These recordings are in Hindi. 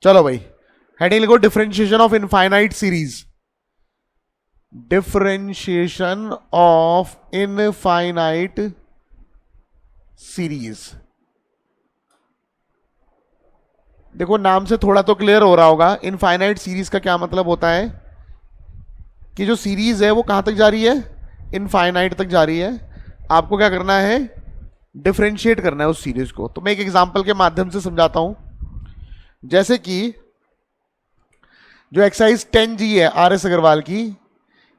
चलो भाई, हेडिंग लिखो differentiation of infinite series. Differentiation of infinite series. देखो नाम से थोड़ा तो क्लियर हो रहा होगा, इनफाइनाइट सीरीज का क्या मतलब होता है कि जो सीरीज है वो कहां तक जा रही है, इनफाइनाइट तक जा रही है। आपको क्या करना है, डिफरेंशिएट करना है उस सीरीज को। तो मैं एक एग्जांपल के माध्यम से समझाता हूं। जैसे कि जो एक्सरसाइज 10G है आर एस अग्रवाल की,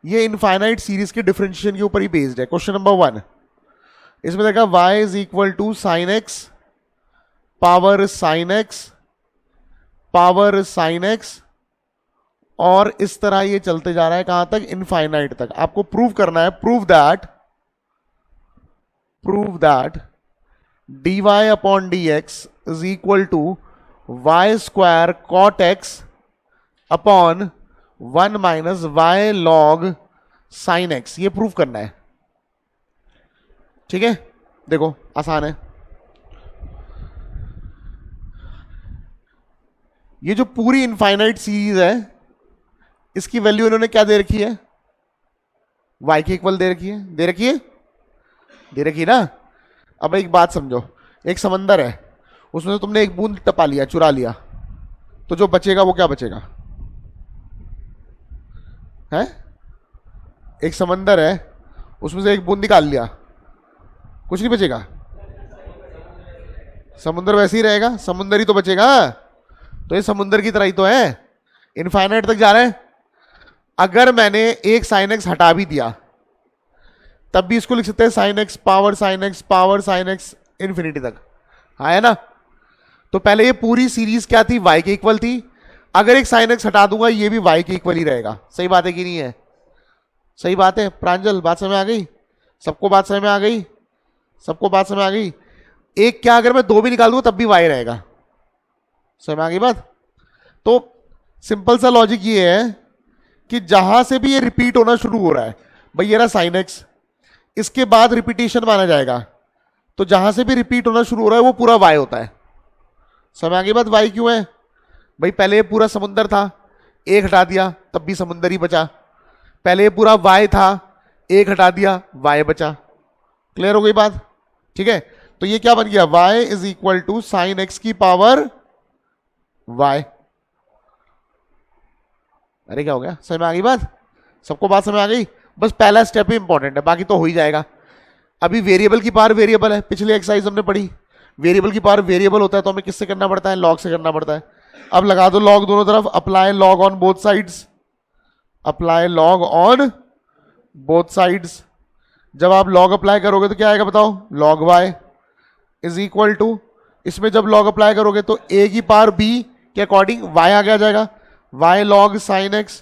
ये इनफाइनाइट सीरीज के डिफरेंशिएशन के ऊपर ही बेस्ड है। क्वेश्चन नंबर 1, इसमें देखा y is equal to sine x power sine x power sine x, और इस तरह ये चलते जा रहा है कहां तक, इनफाइनाइट तक। आपको प्रूव करना है, prove that dy upon dx is equal to y square cot x upon 1 minus y log sine x. ये प्रूव करना है, ठीक है। देखो आसान है। ये जो पूरी इनफाइनाइट सीरीज है, इसकी वैल्यू इन्होंने क्या दे रखी है, y के इक्वल दे रखी है ना। अब एक बात समझो, एक समंदर है, उसमें से तुमने एक बूंद टपा लिया, चुरा लिया, तो जो बचेगा वो क्या बचेगा है। एक समंदर है, उसमें से एक बूंद निकाल लिया, कुछ नहीं बचेगा, समुंदर वैसे ही रहेगा, समुंदर ही तो बचेगा। तो ये समुंदर की तरह ही तो है, इनफाइनाइट तक जा रहे हैं। अगर मैंने एक साइन एक्स हटा भी दिया, तब भी इसको लिख सकते हैं sign x power sine x power sine x infinity तक, है ना। तो पहले ये पूरी सीरीज क्या थी, y के इक्वल थी। अगर एक साइन एक्स हटा दूंगा, ये भी y के इक्वल ही रहेगा। सही बात है कि नहीं है, सही बात है। प्रांजल बात समझ में आ गई सबको, बात समझ में आ गई सबको, बात समझ में आ गई। एक क्या, अगर मैं 2 भी निकाल दूंगा तब भी y रहेगा। समझ में आ गई बात। तो सिंपल सा लॉजिक ये है कि जहां से भी ये रिपीट होना शुरू हो रहा है, भाई ये रहा साइन एक्स, इसके बाद रिपीटेशन माना जाएगा। तो जहां से भी रिपीट होना शुरू हो रहा है वो पूरा y होता है। समझ आ गई बात, y क्यों है भाई, पहले ये पूरा समुंदर था, एक हटा दिया तब भी समुंदर ही बचा। पहले ये पूरा y था, एक हटा दिया y बचा। क्लियर हो गई बात, ठीक है। तो ये क्या बन गया, y is equal to sine x की पावर y। अरे क्या हो गया, समझ में आ गई बात सबको, बात समझ आ गई। बस पहला स्टेप ही इंपॉर्टेंट है, बाकी तो हो ही जाएगा। अभी वेरिएबल की पावर वेरिएबल है, पिछली एक्सरसाइज हमने पढ़ी, वेरिएबल की पावर वेरिएबल होता है तो हमें किससे करना पड़ता है, लॉग से करना पड़ता है। अब लगा दो लॉग दोनों तरफ, apply log on both sides, apply log on both sides. जब आप लॉग अप्लाई करोगे तो क्या आएगा बताओ, log y is equal to, इसमें जब लॉग अप्लाई करोगे तो a की पावर b के अकॉर्डिंग y आगे आ जाएगा, y लॉग साइन x।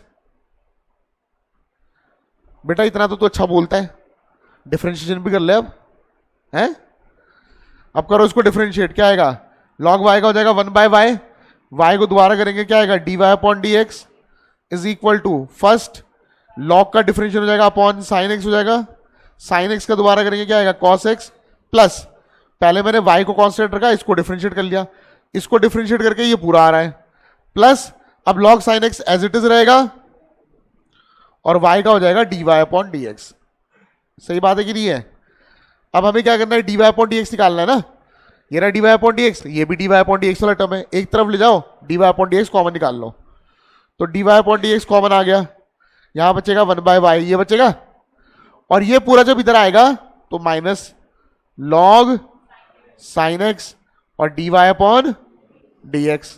बेटा इतना तो तू अच्छा बोलता है, डिफरेंशिएशन भी कर ले अब, हैं। अब करो इसको डिफरेंशिएट, क्या आएगा, लॉग y का हो जाएगा 1 बाय वाई, y को दोबारा करेंगे क्या आएगा, dy upon dx is equal to, first log का डिफरेंशिएट हो जाएगा अपॉन साइन x हो जाएगा, साइन x का दोबारा करेंगे क्या आएगा, cos x, प्लस पहले मैंने y को कांस्टेंट रखा, इसको डिफरेंशिएट कर लिया, इसको डिफरेंशिएट करके ये पूरा आ रहा है, प्लस अब log sine x as it is रहेगा और y का हो जाएगा dy अपॉन dx। सही बात है कि नहीं है। अब हमें क्या करना है, dy अपॉन dx निकालना है ना। ये रहा dy अपॉन dx, ये भी dy अपॉन dx वाला टर्म है, एक तरफ ले जाओ, dy अपॉन dx कॉमन निकाल लो, तो dy अपॉन dx कॉमन आ गया, यहां बचेगा 1 बाय वाई, ये बचेगा, और ये पूरा जब इधर आएगा तो माइनस लॉग साइन x और dy upon dx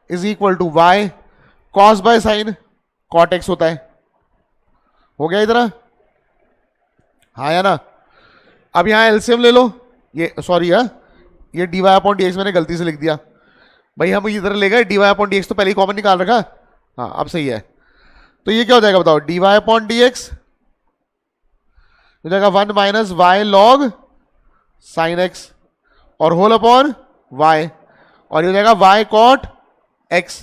is equal to y cos by sine cot x होता है। हो गया इधर, हाँ या ना। अब यहां एलसीएम ले लो, ये सॉरी है, ये dy अपॉन dx मैंने गलती से लिख दिया भाई, हम इधर ले गए dy अपॉन dx तो पहले ही कॉमन निकाल रखा, हाँ अब सही है। तो ये क्या हो जाएगा बताओ, dy अपॉन dx हो जाएगा 1 minus y log sine x और होल अपॉन y, और ये हो जाएगा y कॉट x।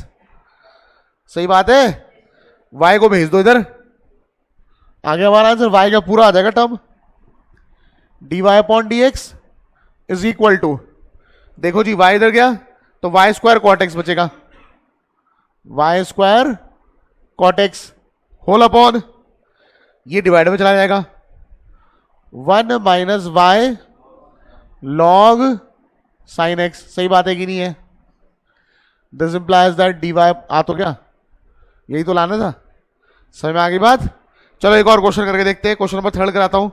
सही बात है, y को भेज दो इधर, आगे हमारा आंसर y का पूरा आ जाएगा term, dy upon dx is equal to, देखो जी y इधर गया तो y स्क्वायर कॉट x बचेगा, y square cot x whole upon, ये डिवाइड में चला जाएगा, 1 minus y log sine x. सही बात है कि नहीं है? This implies that d y, आ तो क्या यही तो लाना था। समझ में आ गई बात? चलो एक और क्वेश्चन करके देखते हैं। क्वेश्चन नंबर 3 कराता हूं।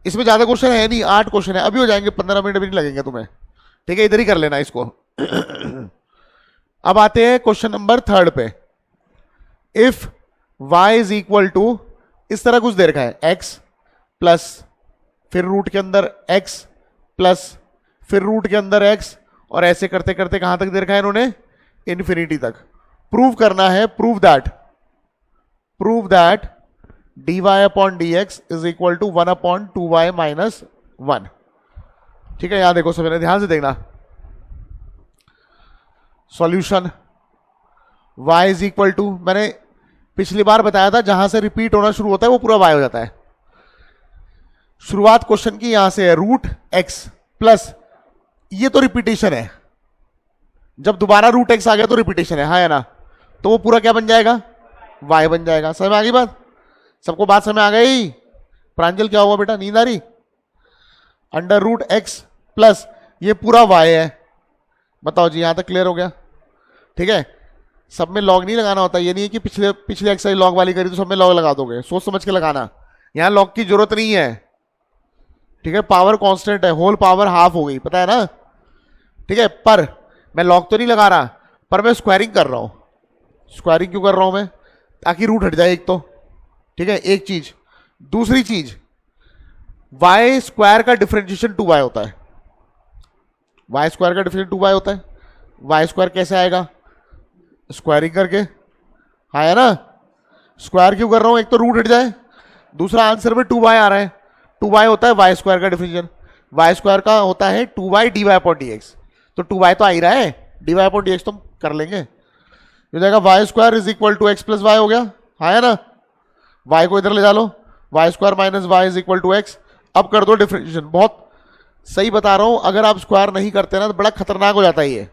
इसमें ज्यादा क्वेश्चन है नहीं, 8 क्वेश्चन है, अभी हो जाएंगे, 15 मिनट भी नहीं लगेंगे तुम्हें। ठीक है, इधर ही कर लेना इसको। अब आते हैं क्वेश्चन नंबर 3 पे। If y is equal to, इस तरह कुछ दे रखा है, x प्लस फिर रूट के अंदर x प्लस फिर रूट के अंदर x, और ऐसे करते करते कहां तक दे रखा है इन्होंने? इन्फिनिटी तक। प्रूव करना है, prove that dy upon dx is equal to 1 upon 2y minus 1। ठीक है, यहां देखो सभी, ध्यान से देखना। Solution y is equal to, मैंने पिछली बार बताया था जहां से रिपीट होना शुरू होता है वो पूरा y हो जाता है। शुरुआत क्वेश्चन की यहां से है, रूट x प्लस, ये तो रिपीटेशन है, जब दोबारा रूट x आ गया तो रिपीटेशन है, हाँ या ना? तो वो पूरा क्या बन जाएगा? y बन जाएगा। समझ में आ गई बात? सबको बात समझ में आ गई? प्रांजल क्या हुआ बेटा, नींद आ रही? अंडर रूट x प्लस ये पूरा y है। बताओ जी, यहां तक क्लियर हो गया? ठीक है, सब में लॉग नहीं लगाना होता, ये नहीं है कि पिछले एक्सरसाइज लॉग वाली करी तो सब में लॉग लगा दोगे, सोच समझ के लगाना। यहां लॉग की जरूरत नहीं है। ठीक है, पावर कांस्टेंट है, होल पावर हाफ हो गई, पता है ना? ठीक है, पर मैं लॉग तो नहीं लगा रहा, पर मैं स्क्वायरिंग कर रहा हूं। स्क्वायरिंग क्यों कर रहा हूं मैं? ताकि रूट हट जाए एक तो। ठीक है, एक चीज। दूसरी चीज, वाई स्क्वायर का डिफरेंशिएशन 2y होता है। वाई स्क्वायर का डिफरेंशिएशन 2y होता है। वाई स्क्वायर कैसे आएगा? स्क्वायरिंग करके, हाँ है ना? स्क्वायर क्यों कर रहा हूं? एक तो रूट हट जाए, दूसरा आंसर में 2y आ रहा है। 2y होता है वाई स्क्वायर का डिफरेंशिएशन। वाई स्क्वायर का होता है 2y dy अपॉन dx। तो 2y तो आ ही रहा है, dy अपॉन dx तो हम कर लेंगे। हो जाएगा y square is equal to x plus y, हो गया, हाँ है ना? y को इधर ले जा लो, y square minus y is equal to x. अब कर दो डिफरेंशिएशन। बहुत सही बता रहा हूं, अगर आप स्क्वायर नहीं करते ना तो बड़ा खतरनाक हो जाता है ये।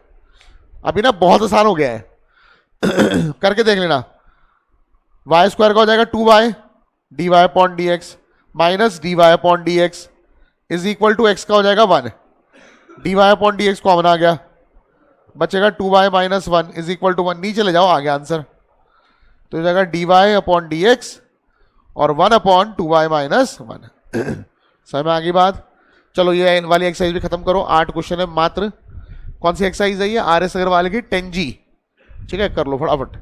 अभी ना बहुत आसान हो गया है। करके देख लेना। वाई स्क्वायर का हो जाएगा 2y dy upon dx minus dy upon dx is equal to x का हो जाएगा 1। dy अपॉन dx कॉमन आ गया, बचेगा 2y minus 1 is equal to 1। नीचे ले जाओ, आ गया आंसर। तो हो जाएगा dy अपॉन dx और 1 अपॉन 2y माइनस 1। समझ में आ गई बात? चलो ये वाली एक्सरसाइज भी खत्म करो। 8 क्वेश्चन है मात्र। कौन सी एक्सरसाइज है ये? RS अग्रवाल की 10G। ठीक है, कर लो फटाफट।